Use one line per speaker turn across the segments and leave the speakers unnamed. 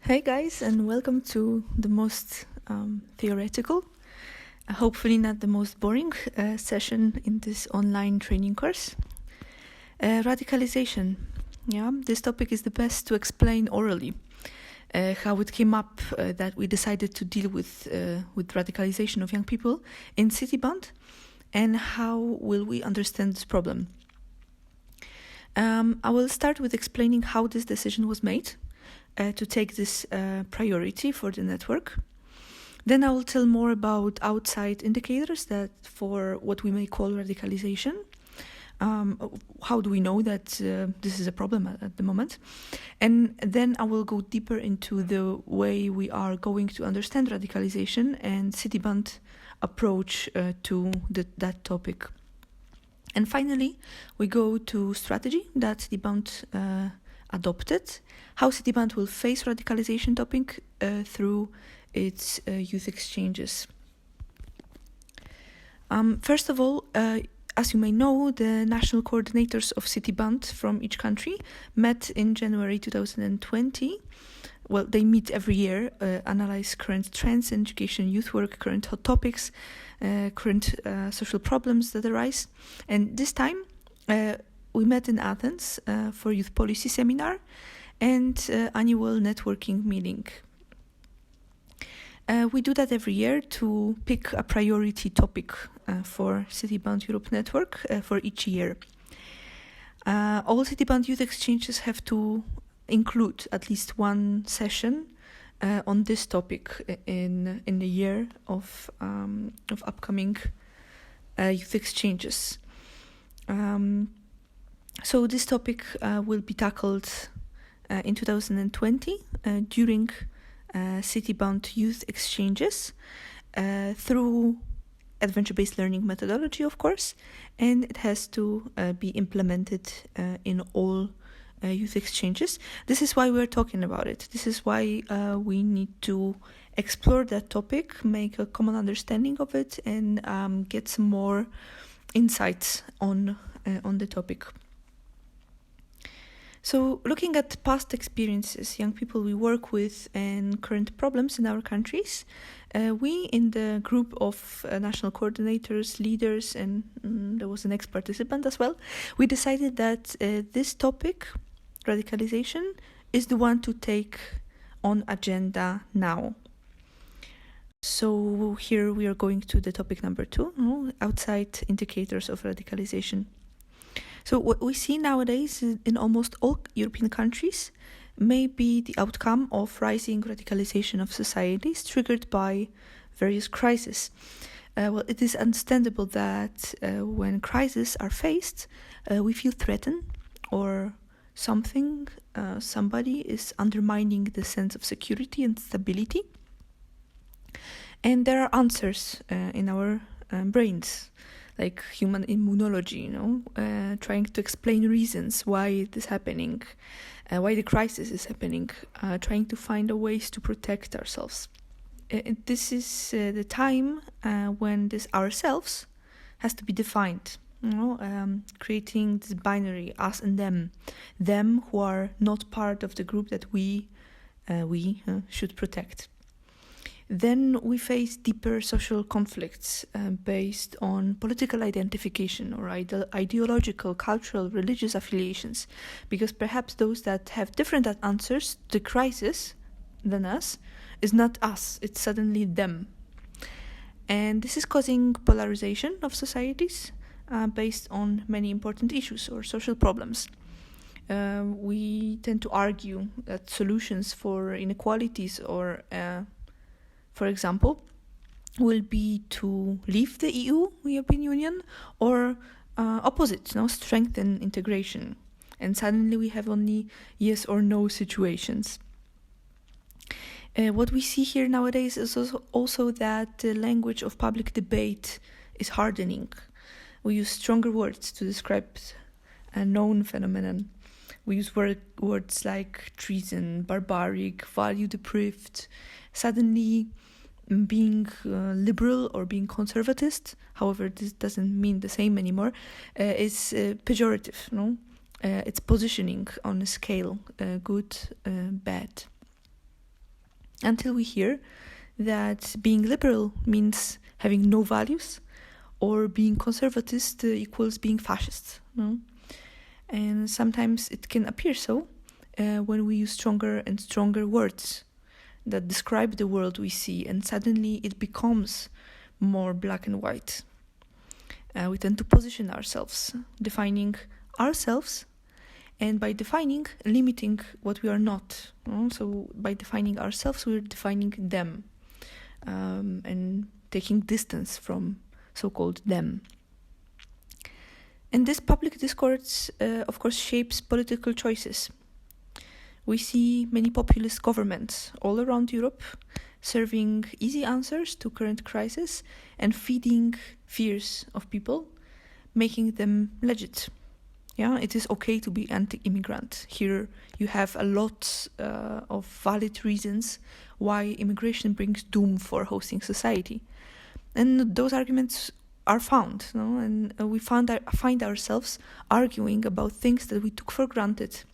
Hey guys, and welcome to the most theoretical, hopefully not the most boring session in this online training course. Radicalization. Yeah, this topic is the best to explain orally. How it came up that we decided to deal with radicalization of young people in Cityband, and how will we understand this problem. I will start with explaining how this decision was made to take this priority for the network. Then I will tell more about outside indicators that for what we may call radicalization. How do we know that this is a problem at the moment? And then I will go deeper into the way we are going to understand radicalization and Cityband approach to that topic. And finally, we go to strategy that Cityband adopted, how Cityband will face radicalization topic through its youth exchanges. First of all, as you may know, the national coordinators of Cityband from each country met in January 2020. Well, they meet every year, analyze current trends in education, youth work, current hot topics, current social problems that arise. And this time, we met in Athens for youth policy seminar and annual networking meeting. We do that every year to pick a priority topic for Cityband Europe Network for each year. All Cityband youth exchanges have to include at least one session on this topic in the year of upcoming youth exchanges. So this topic will be tackled in 2020 during Cityband youth exchanges through adventure-based learning methodology, of course, and it has to be implemented in all youth exchanges. This is why we're talking about it. This is why we need to explore that topic, make a common understanding of it, and get some more insights on the topic. So, looking at past experiences, young people we work with, and current problems in our countries, we in the group of national coordinators, leaders, and there was an ex-participant as well, we decided that this topic, radicalization, is the one to take on agenda now. So here we are going to the topic number 2, outside indicators of radicalization. So what we see nowadays in almost all European countries may be the outcome of rising radicalization of societies triggered by various crises. Well, it is understandable that when crises are faced, we feel threatened or somebody is undermining the sense of security and stability. And there are answers in our brains, like human immunology, trying to explain reasons why it is happening, why the crisis is happening, trying to find ways to protect ourselves. This is the time when this ourselves has to be defined, creating this binary, us and them who are not part of the group that we should protect. Then we face deeper social conflicts based on political identification or ideological, cultural, religious affiliations, because perhaps those that have different answers to the crisis than us is not us, it's suddenly them. And this is causing polarization of societies based on many important issues or social problems. We tend to argue that solutions for inequalities or for example, will be to leave the EU, European Union, or opposite, strengthen integration. And suddenly we have only yes or no situations. What we see here nowadays is also that the language of public debate is hardening. We use stronger words to describe a known phenomenon. We use words like treason, barbaric, value deprived. Suddenly, being liberal or being conservatist, however, this doesn't mean the same anymore, is pejorative. It's positioning on a scale, good, bad. until we hear that being liberal means having no values, or being conservatist equals being fascist. No? And sometimes it can appear so when we use stronger and stronger words that describe the world we see, and suddenly it becomes more black and white. We tend to position ourselves, defining ourselves, and by defining, limiting what we are not. So by defining ourselves, we're defining them, and taking distance from so-called them. And this public discourse, of course, shapes political choices. We see many populist governments all around Europe serving easy answers to current crisis and feeding fears of people, making them legit. Yeah, it is okay to be anti-immigrant. Here you have a lot of valid reasons why immigration brings doom for hosting society. And those arguments are found, and we find ourselves arguing about things that we took for granted,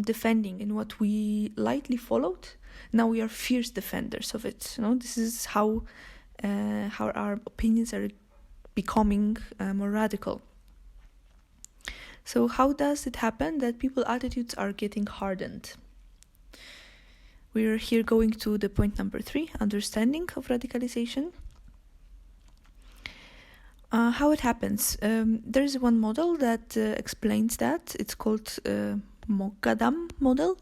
defending in what we lightly followed. Now we are fierce defenders of it. This is how our opinions are becoming more radical. So how does it happen that people's attitudes are getting hardened? We're here going to the point number 3, understanding of radicalization. How it happens. There is one model that explains that. It's called Mogadam model.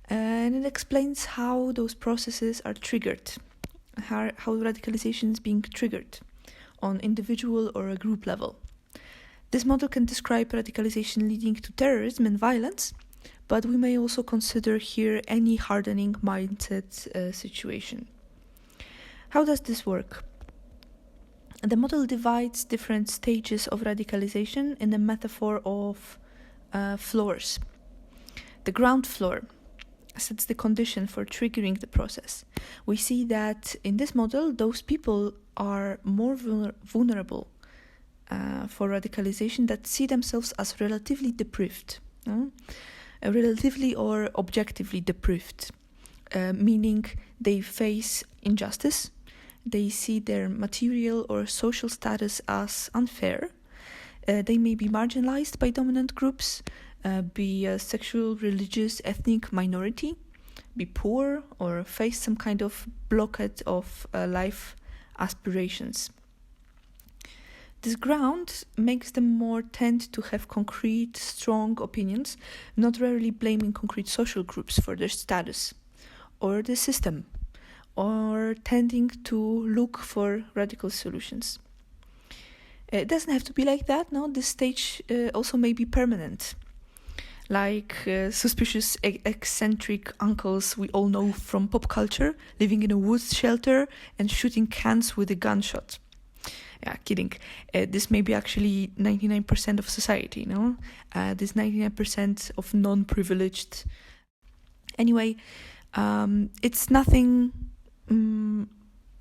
And it explains how those processes are triggered, how radicalization is being triggered on individual or a group level. This model can describe radicalization leading to terrorism and violence, but we may also consider here any hardening mindset situation. How does this work? The model divides different stages of radicalization in the metaphor of floors. The ground floor sets the condition for triggering the process. We see that in this model, those people are more vulnerable for radicalization, that see themselves as relatively deprived, relatively or objectively deprived, meaning they face injustice, they see their material or social status as unfair, they may be marginalized by dominant groups, be a sexual, religious, ethnic minority, be poor, or face some kind of blockade of life aspirations. This ground makes them more tend to have concrete, strong opinions, not rarely blaming concrete social groups for their status or the system, or tending to look for radical solutions. It doesn't have to be like that, no? This stage also may be permanent, like suspicious, eccentric uncles we all know from pop culture, living in a woods shelter and shooting cans with a gunshot. Yeah, kidding. This may be actually 99% of society, no? This 99% of non-privileged. Anyway, it's nothing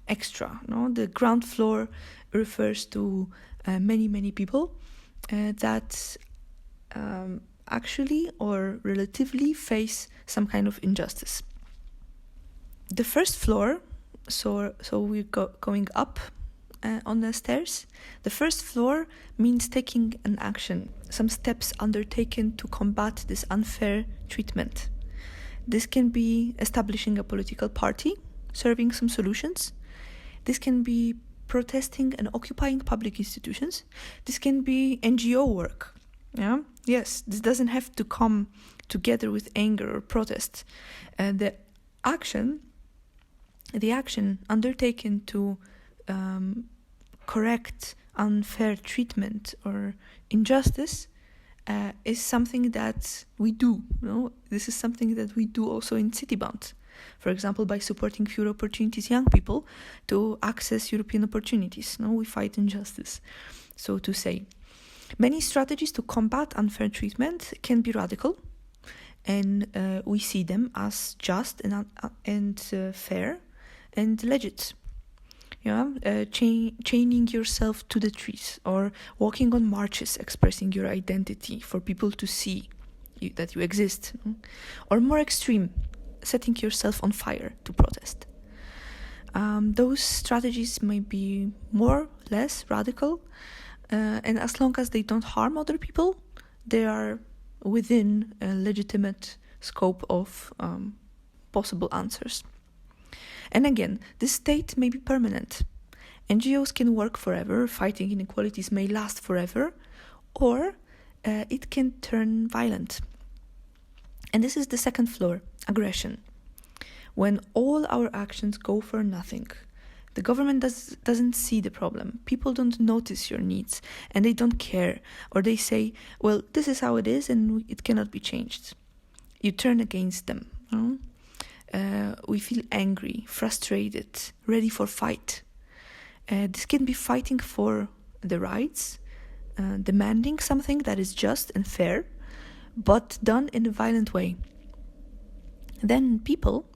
extra, no? The ground floor refers to many people that actually or relatively face some kind of injustice. The first floor, so we're going up on the stairs. The first floor means taking an action, some steps undertaken to combat this unfair treatment. This can be establishing a political party, serving some solutions. This can be protesting and occupying public institutions. This can be NGO work. Yeah. Yes, this doesn't have to come together with anger or protest. The action undertaken to correct unfair treatment or injustice is something that we do. This is something that we do also in Citibound. For example, by supporting fewer opportunities young people to access European opportunities. We fight injustice, so to say. Many strategies to combat unfair treatment can be radical, and we see them as just and fair and legit. Chaining yourself to the trees, or walking on marches expressing your identity for people to see that you exist. Or more extreme, setting yourself on fire to protest. Those strategies may be more, less radical, and as long as they don't harm other people, they are within a legitimate scope of possible answers. And again, this state may be permanent. NGOs can work forever, fighting inequalities may last forever, or it can turn violent. And this is the second floor, aggression. When all our actions go for nothing, the government doesn't see the problem, people don't notice your needs, and they don't care, or they say, well, this is how it is and it cannot be changed. You turn against them. We feel angry, frustrated, ready for fight. This can be fighting for the rights, demanding something that is just and fair, but done in a violent way. Then people,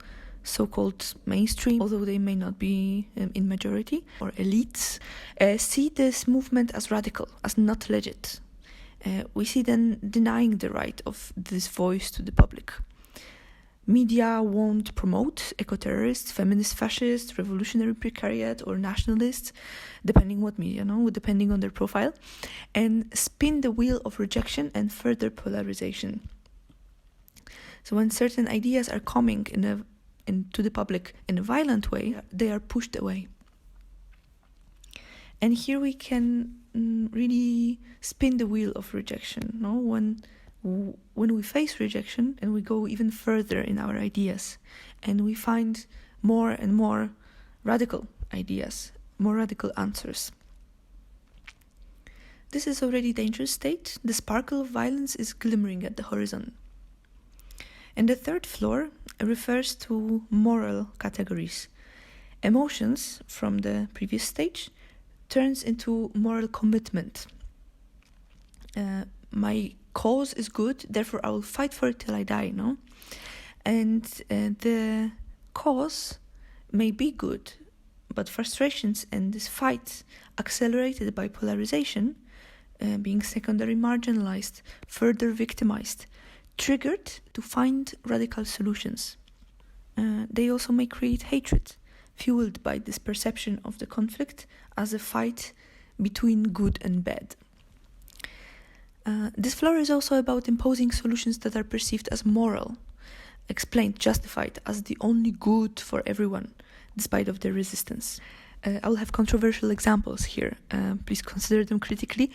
so-called mainstream, although they may not be in majority, or elites, see this movement as radical, as not legit. We see them denying the right of this voice to the public. Media won't promote eco-terrorists, feminist fascists, revolutionary precariat, or nationalists, depending what media, depending on their profile, and spin the wheel of rejection and further polarization. So when certain ideas are coming into the public in a violent way, they are pushed away. And here we can really spin the wheel of rejection, when we face rejection and we go even further in our ideas and we find more and more radical ideas, more radical answers. This is already a dangerous state. The sparkle of violence is glimmering at the horizon. And the third floor refers to moral categories. Emotions from the previous stage turns into moral commitment. My cause is good, therefore I will fight for it till I die, And the cause may be good, but frustrations and this fight, accelerated by polarization, being secondary marginalized, further victimized, triggered to find radical solutions. They also may create hatred, fueled by this perception of the conflict as a fight between good and bad. This floor is also about imposing solutions that are perceived as moral, explained, justified as the only good for everyone, despite of their resistance. I will have controversial examples here. Please consider them critically.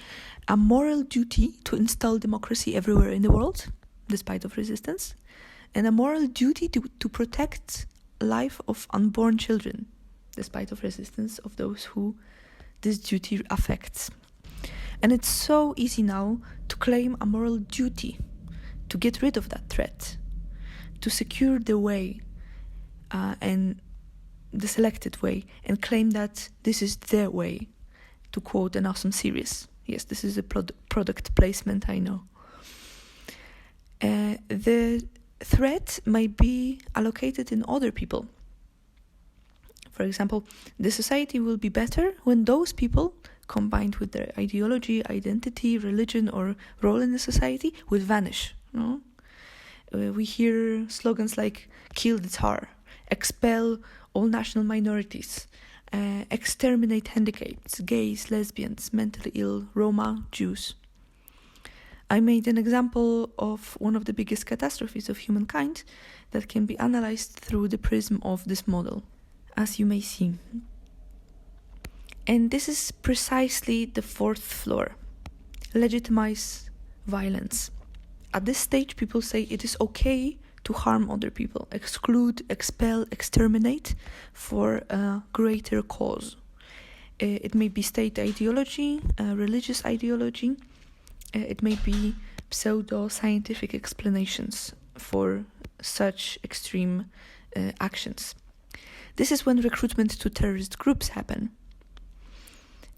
A moral duty to install democracy everywhere in the world, despite of resistance, and a moral duty to protect life of unborn children, despite of resistance of those who this duty affects. And it's so easy now to claim a moral duty to get rid of that threat, to secure the way and the selected way, and claim that this is their way, to quote an awesome series. Yes, this is a product placement, I know. The threat might be allocated in other people. For example, the society will be better when those people, combined with their ideology, identity, religion, or role in the society, will vanish. We hear slogans like "kill the Tsar," "expel all national minorities," "exterminate handicaps, gays, lesbians, mentally ill, Roma, Jews." I made an example of one of the biggest catastrophes of humankind that can be analyzed through the prism of this model, as you may see. And this is precisely the fourth floor. Legitimize violence. At this stage, people say it is okay to harm other people, exclude, expel, exterminate for a greater cause. It may be state ideology, religious ideology. It may be pseudo-scientific explanations for such extreme actions. This is when recruitment to terrorist groups happen.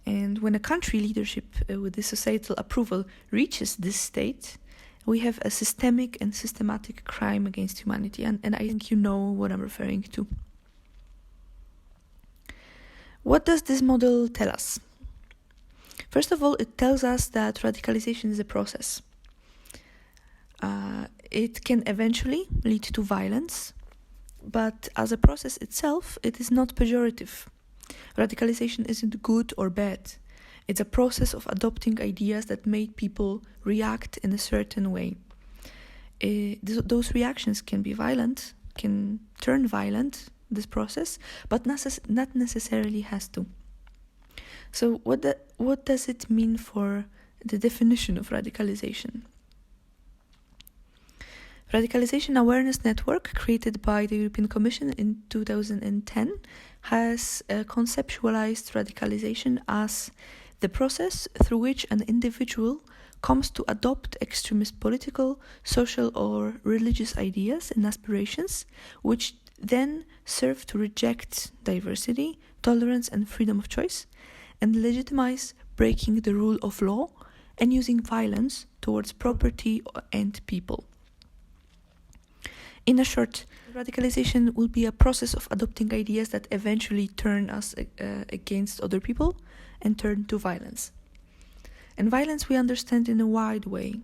And when a country leadership with the societal approval reaches this state, we have a systemic and systematic crime against humanity. And I think you know what I'm referring to. What does this model tell us? First of all, it tells us that radicalization is a process. It can eventually lead to violence, But as a process itself, it is not pejorative. Radicalization isn't good or bad. It's a process of adopting ideas that make people react in a certain way. Those reactions can be violent, can turn violent, this process, but not necessarily has to. So what does it mean for the definition of radicalization? Radicalization Awareness Network, created by the European Commission in 2010, has conceptualized radicalization as the process through which an individual comes to adopt extremist political, social, or religious ideas and aspirations, which then serve to reject diversity, tolerance, and freedom of choice, and legitimize breaking the rule of law and using violence towards property and people. In short, radicalization will be a process of adopting ideas that eventually turn us against other people and turn to violence. And violence we understand in a wide way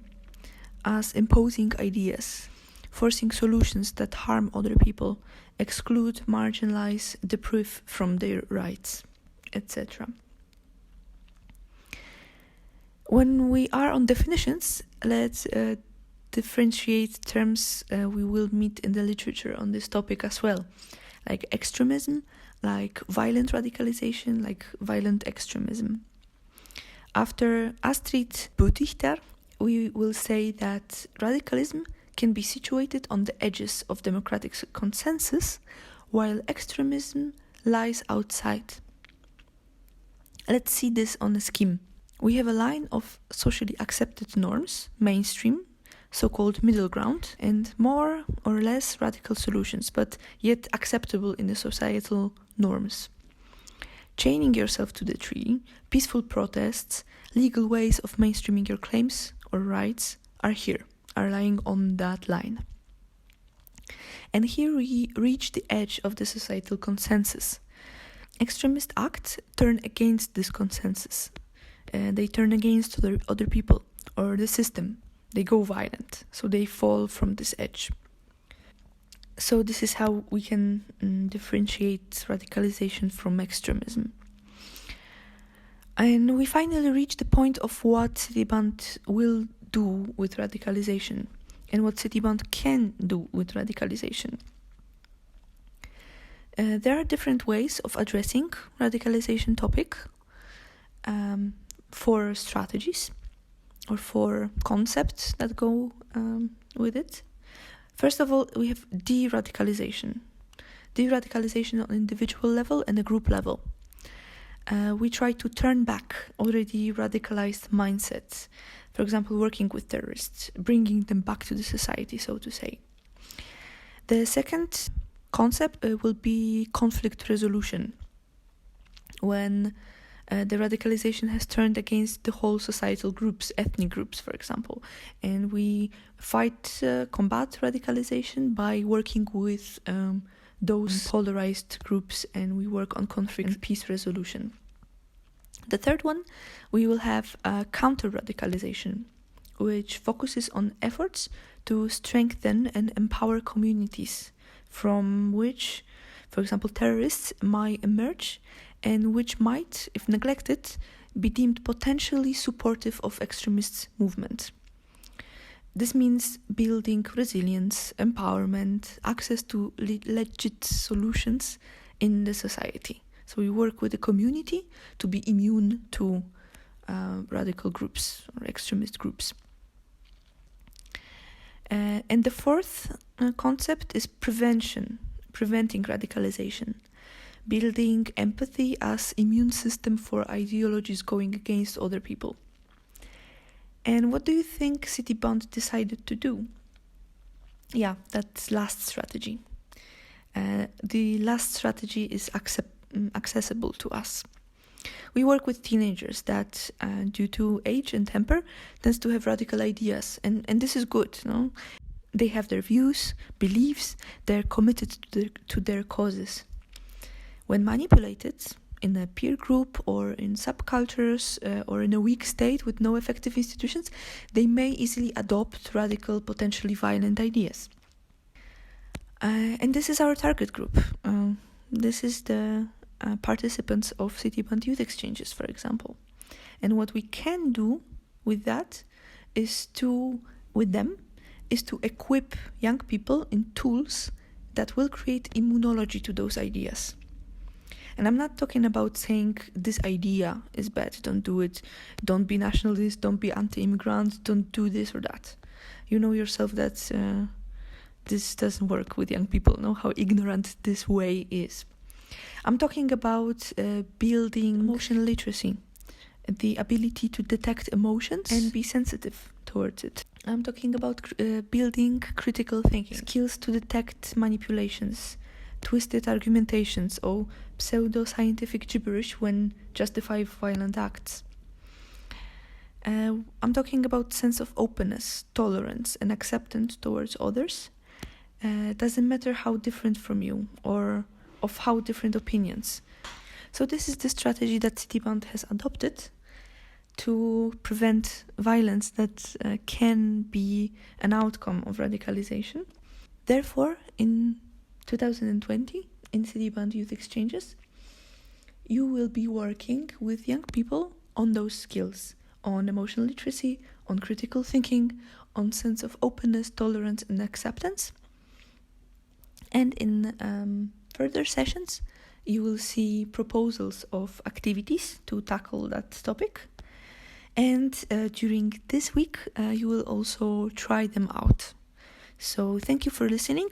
as imposing ideas, forcing solutions that harm other people, exclude, marginalize, deprive from their rights, etc. When we are on definitions, let's differentiate terms we will meet in the literature on this topic as well, like extremism, like violent radicalization, like violent extremism. After Astrid Budichter, we will say that radicalism can be situated on the edges of democratic consensus, while extremism lies outside. Let's see this on a scheme. We have a line of socially accepted norms, mainstream, so-called middle ground, and more or less radical solutions, but yet acceptable in the societal norms. Chaining yourself to the tree, peaceful protests, legal ways of mainstreaming your claims or rights are lying on that line. And here we reach the edge of the societal consensus. Extremist acts turn against this consensus. They turn against other people or the system. They go violent, so they fall from this edge. So this is how we can differentiate radicalization from extremism. And we finally reach the point of what Cityband will do with radicalization and what Cityband can do with radicalization. There are different ways of addressing radicalization topic, 4 strategies or 4 concepts that go with it. First of all, we have de-radicalization. De-radicalization on individual level and a group level. We try to turn back already radicalized mindsets. For example, working with terrorists, bringing them back to the society, so to say. The second concept will be conflict resolution. When the radicalization has turned against the whole societal groups, ethnic groups, for example. And we combat radicalization by working with those polarized groups, and we work on conflict and peace resolution. The third one, we will have counter-radicalization, which focuses on efforts to strengthen and empower communities from which, for example, terrorists might emerge and which might, if neglected, be deemed potentially supportive of extremist movement. This means building resilience, empowerment, access to legit solutions in the society. So we work with the community to be immune to radical groups or extremist groups. And the fourth concept is preventing radicalization. Building empathy as immune system for ideologies going against other people. And what do you think Cityband decided to do? Yeah, that's last strategy. The last strategy is accessible to us. We work with teenagers that, due to age and temper, tends to have radical ideas, and this is good, no? They have their views, beliefs, they're committed to their causes. When manipulated in a peer group or in subcultures or in a weak state with no effective institutions, they may easily adopt radical, potentially violent ideas. And this is our target group. This is the participants of Citibank youth exchanges, for example. And what we can do with that is to equip young people in tools that will create immunology to those ideas. And I'm not talking about saying this idea is bad, don't do it, don't be nationalist, don't be anti-immigrant, don't do this or that. You know yourself that this doesn't work with young people, know how ignorant this way is. I'm talking about building emotional literacy, the ability to detect emotions and be sensitive towards it. I'm talking about building critical thinking, skills to detect manipulations, twisted argumentations, or pseudo-scientific gibberish when justify violent acts. I'm talking about sense of openness, tolerance, and acceptance towards others. Doesn't matter how different from you or of how different opinions. So this is the strategy that Citibank has adopted to prevent violence that can be an outcome of radicalization. Therefore, in 2020, in Citibank Youth Exchanges, you will be working with young people on those skills, on emotional literacy, on critical thinking, on sense of openness, tolerance, and acceptance. And in further sessions, you will see proposals of activities to tackle that topic. And during this week, you will also try them out. So thank you for listening,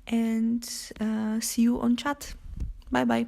and see you on chat. Bye bye.